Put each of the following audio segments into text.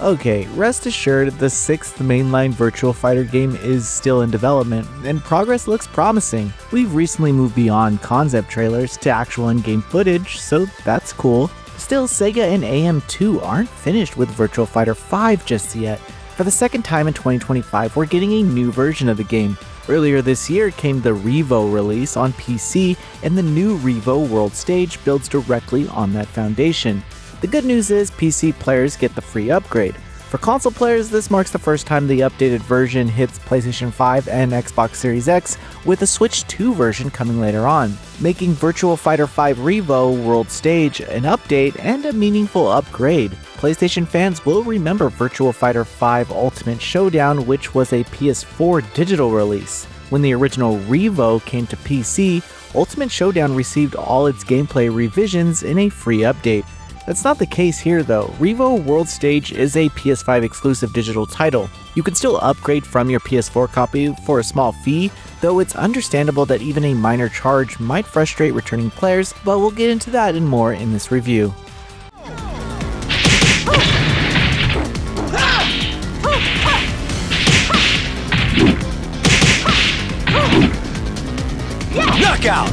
Okay, rest assured the 6th mainline Virtua Fighter game is still in development, and progress looks promising. We've recently moved beyond concept trailers to actual in-game footage, so that's cool. Still, SEGA and AM2 aren't finished with Virtua Fighter 5 just yet. For the second time in 2025, we're getting a new version of the game. Earlier this year came the R.E.V.O release on PC, and the new R.E.V.O World Stage builds directly on that foundation. The good news is PC players get the free upgrade. For console players, this marks the first time the updated version hits PlayStation 5 and Xbox Series X, with a Switch 2 version coming later on, making Virtua Fighter 5 R.E.V.O World Stage an update and a meaningful upgrade. PlayStation fans will remember Virtua Fighter 5 Ultimate Showdown, which was a PS4 digital release. When the original R.E.V.O came to PC, Ultimate Showdown received all its gameplay revisions in a free update. That's not the case here though. R.E.V.O World Stage is a PS5 exclusive digital title. You can still upgrade from your PS4 copy for a small fee, though it's understandable that even a minor charge might frustrate returning players, but we'll get into that and more in this review. Knockout!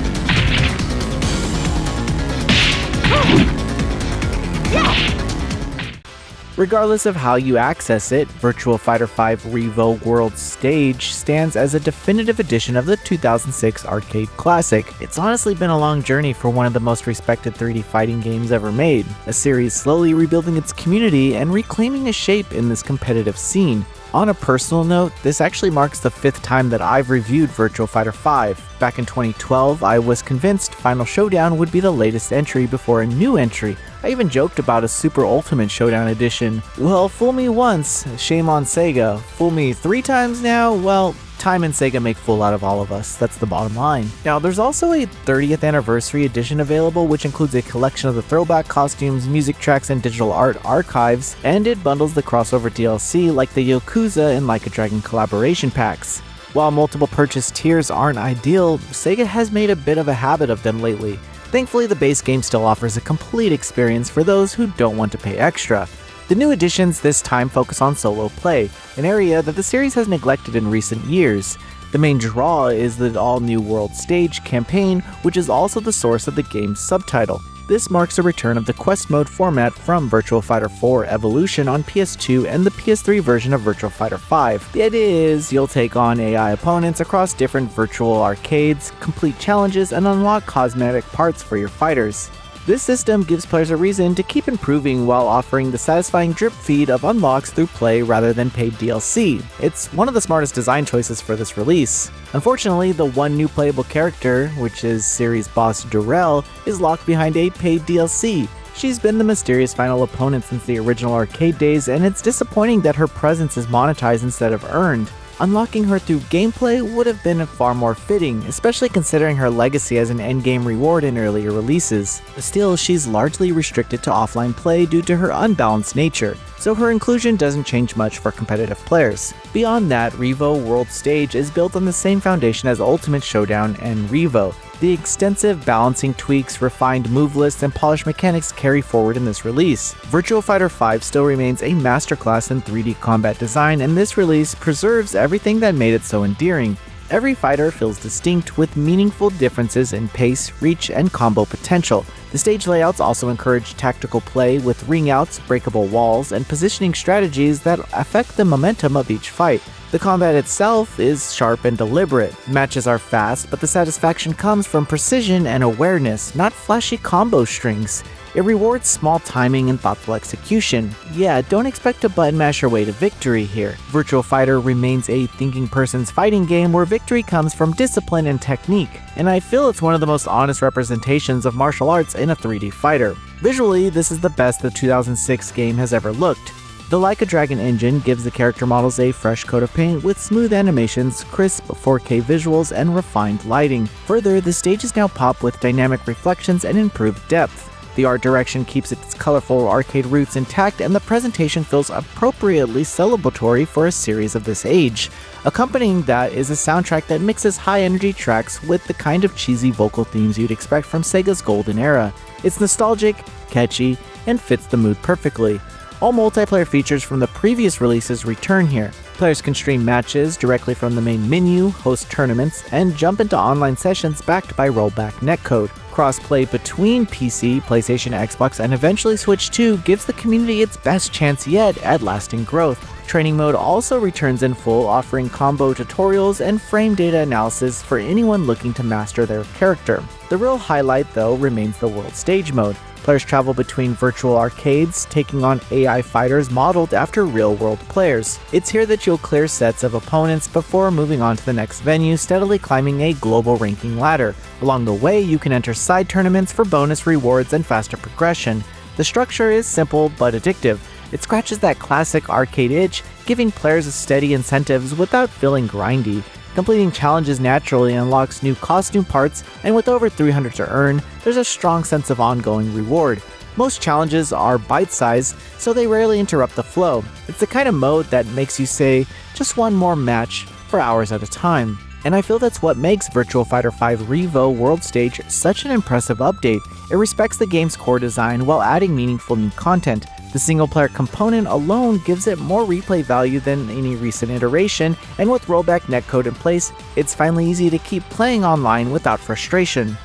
Regardless of how you access it, Virtua Fighter 5 R.E.V.O World Stage stands as a definitive edition of the 2006 arcade classic. It's honestly been a long journey for one of the most respected 3D fighting games ever made, a series slowly rebuilding its community and reclaiming a shape in this competitive scene. On a personal note, this actually marks the 5th time that I've reviewed Virtua Fighter 5. Back in 2012, I was convinced Final Showdown would be the latest entry before a new entry. I even joked about a Super Ultimate Showdown edition. Well, fool me once, shame on SEGA. Fool me 3 times now, well, time and SEGA make fool out of all of us, that's the bottom line. Now, there's also a 30th anniversary edition available, which includes a collection of the throwback costumes, music tracks, and digital art archives, and it bundles the crossover DLC like the Yakuza and Like a Dragon collaboration packs. While multiple purchase tiers aren't ideal, SEGA has made a bit of a habit of them lately. Thankfully, the base game still offers a complete experience for those who don't want to pay extra. The new additions this time focus on solo play, an area that the series has neglected in recent years. The main draw is the all-new World Stage campaign, which is also the source of the game's subtitle. This marks a return of the quest mode format from Virtua Fighter 4 Evolution on PS2 and the PS3 version of Virtua Fighter 5. The idea is you'll take on AI opponents across different virtual arcades, complete challenges, and unlock cosmetic parts for your fighters. This system gives players a reason to keep improving while offering the satisfying drip feed of unlocks through play rather than paid DLC. It's one of the smartest design choices for this release. Unfortunately, the one new playable character, which is series boss Durrell, is locked behind a paid DLC. She's been the mysterious final opponent since the original arcade days, and it's disappointing that her presence is monetized instead of earned. Unlocking her through gameplay would have been far more fitting, especially considering her legacy as an endgame reward in earlier releases. Still, she's largely restricted to offline play due to her unbalanced nature, so her inclusion doesn't change much for competitive players. Beyond that, R.E.V.O World Stage is built on the same foundation as Ultimate Showdown and R.E.V.O. The extensive balancing tweaks, refined move lists, and polished mechanics carry forward in this release. Virtua Fighter 5 still remains a masterclass in 3D combat design, and this release preserves everything that made it so endearing. Every fighter feels distinct, with meaningful differences in pace, reach, and combo potential. The stage layouts also encourage tactical play with ring outs, breakable walls, and positioning strategies that affect the momentum of each fight. The combat itself is sharp and deliberate. Matches are fast, but the satisfaction comes from precision and awareness, not flashy combo strings. It rewards small timing and thoughtful execution. Yeah, don't expect to button mash your way to victory here. Virtua Fighter remains a thinking person's fighting game where victory comes from discipline and technique, and I feel it's one of the most honest representations of martial arts in a 3D fighter. Visually, this is the best the 2006 game has ever looked. The Like a Dragon engine gives the character models a fresh coat of paint with smooth animations, crisp 4K visuals, and refined lighting. Further, the stage is now popped with dynamic reflections and improved depth. The art direction keeps its colorful arcade roots intact, and the presentation feels appropriately celebratory for a series of this age. Accompanying that is a soundtrack that mixes high-energy tracks with the kind of cheesy vocal themes you'd expect from SEGA's golden era. It's nostalgic, catchy, and fits the mood perfectly. All multiplayer features from the previous releases return here. Players can stream matches directly from the main menu, host tournaments, and jump into online sessions backed by rollback netcode. Crossplay between PC, PlayStation, Xbox, and eventually Switch 2 gives the community its best chance yet at lasting growth. Training mode also returns in full, offering combo tutorials and frame data analysis for anyone looking to master their character. The real highlight, though, remains the world stage mode. Players travel between virtual arcades, taking on AI fighters modeled after real-world players. It's here that you'll clear sets of opponents before moving on to the next venue, steadily climbing a global ranking ladder. Along the way, you can enter side tournaments for bonus rewards and faster progression. The structure is simple but addictive. It scratches that classic arcade itch, giving players steady incentives without feeling grindy. Completing challenges naturally unlocks new costume parts, and with over 300 to earn, there's a strong sense of ongoing reward. Most challenges are bite-sized, so they rarely interrupt the flow. It's the kind of mode that makes you say, just one more match, for hours at a time. And I feel that's what makes Virtua Fighter 5 R.E.V.O. World Stage such an impressive update. It respects the game's core design while adding meaningful new content. The single-player component alone gives it more replay value than any recent iteration, and with rollback netcode in place, it's finally easy to keep playing online without frustration.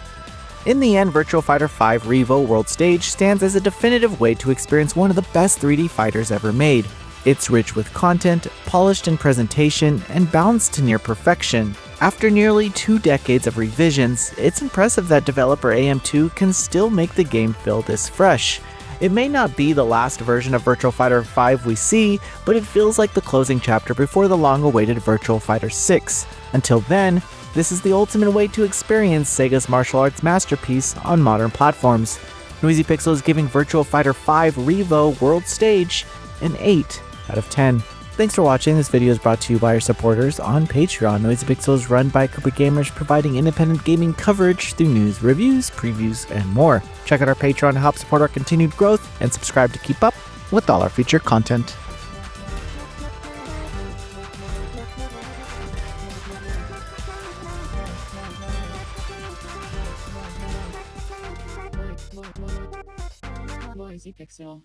In the end, Virtua Fighter 5 R.E.V.O. World Stage stands as a definitive way to experience one of the best 3D fighters ever made. It's rich with content, polished in presentation, and balanced to near perfection. After nearly 2 decades of revisions, it's impressive that developer AM2 can still make the game feel this fresh. It may not be the last version of Virtua Fighter 5 we see, but it feels like the closing chapter before the long-awaited Virtua Fighter 6. Until then, this is the ultimate way to experience Sega's martial arts masterpiece on modern platforms. Noisy Pixel is giving Virtua Fighter 5 R.E.V.O. World Stage an 8 out of 10. Thanks for watching. This video is brought to you by our supporters on Patreon. Noisy Pixel is run by a group of gamers providing independent gaming coverage through news, reviews, previews, and more. Check out our Patreon to help support our continued growth, and subscribe to keep up with all our featured content. Noisy Pixel.